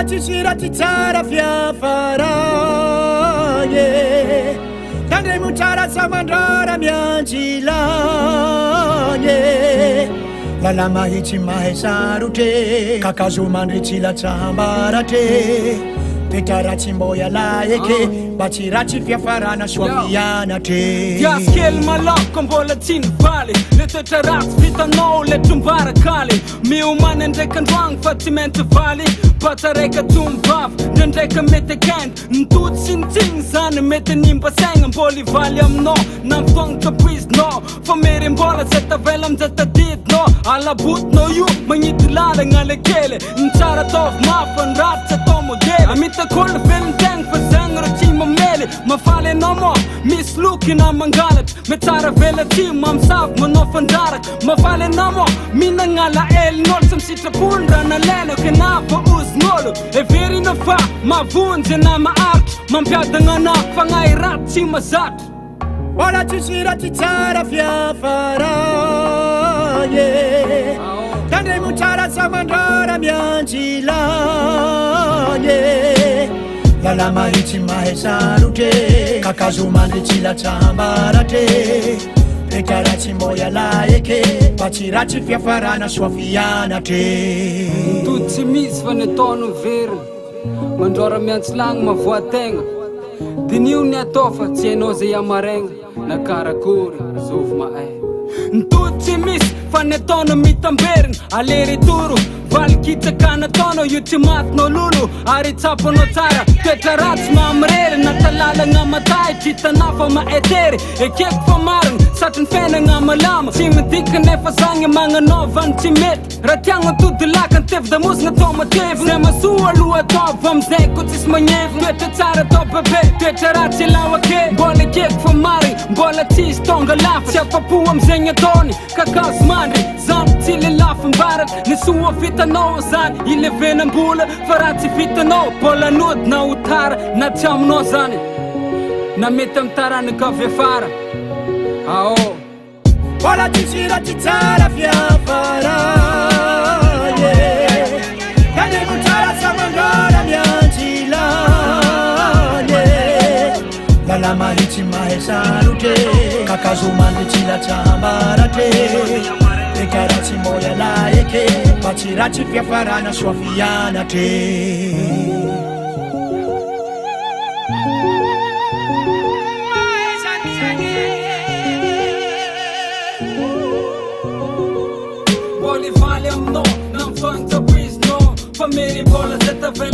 Tsisy tsara fiafarany tandremo tsara sa mandrara mianjilany lala mahitsy mahay sarotre kakazo mandritsy latsambaratre petra ratsy mbô ialaeke mba tsy ratsy fiafarana soavianatre diaskely malako mbola tsy nivaly le toetra ratsy vitanao le trombarakaly miomana ndraiky androagno fa tsy mainty valy batsaraika tombavy ndraindraiky mety akendo nitody sy nitsigny zany mety nimbasegna mbola ivaly aminao na fotoagna kapoizinao fa mery mbola zay tavela amizay tadidinao alabotinao io magnity lalagna lekele nitsara ataovy mafy fa nratsy atao modely amitakolo velontegna fa zegny ro tsy mamely mafaly anao mo misy loky na mangalatra metsara velaty mamsavy manao fandraraka mafaly anao mo minagnala elin'olo sa misitrapony raha nalena ke na va ozin'olo everina fa mavonjy na maharitry mampiadagna anao fagnahy raty tsy mazatra mbola tsisy ratsy tsara fiafarany tandremo tsara sa mandrara mianjilany lala mahitsy mahay sarotre kakazo mandritsy latsambaratre petra ratsy mbô ialaeke mba tsy ratsy fiafarana soavianatre mitody tsy misy fa ny ataony verina mandraora miantsilagny mavoategna dinio ny atao fa tsy hainao zay amaregna na karakory zovy mahay mitody tsy misy fa ny ataony mitamberina alery toro valikitsakana ataonao io tsy matinao lolo ary tsapanao tsara toetra ratsy mamrery na talalagna matahitry hitanao fa maetery ekeko fa marina satry ny fiainagna malama tsy midika nefa zagny magnanaovany tsy mety raha tiagna tody laka ny tevi-damosina atao matevy zay masoa aloha ataovy amizay ko tsisy magnevy toetra tsara atao bebe toetra ratsy ilawake mbola ekeko fa marina mbola tsisy tonga lafa tsy afapo amizegny ataony kakazo mandry zany tsy le lafa mbaraka ny soa vitanao zany ilevenam-bola fa raha tsy vitanao mbola nody na otara na tsy aminao zany na mety amy taranaka avy afara ao mbola tsisy ratsy tsara fiafarany tandremo tsara sa mandrara mianjilany lala mahitsy mahay sarotre kakazo mandritsy latsambaratre petra ratsy mbô ialaeke mba tsy ratsy fiafarana soavianatre mbola ivaly aminao na mifagny tapoizinao fa mery mbola zay tavela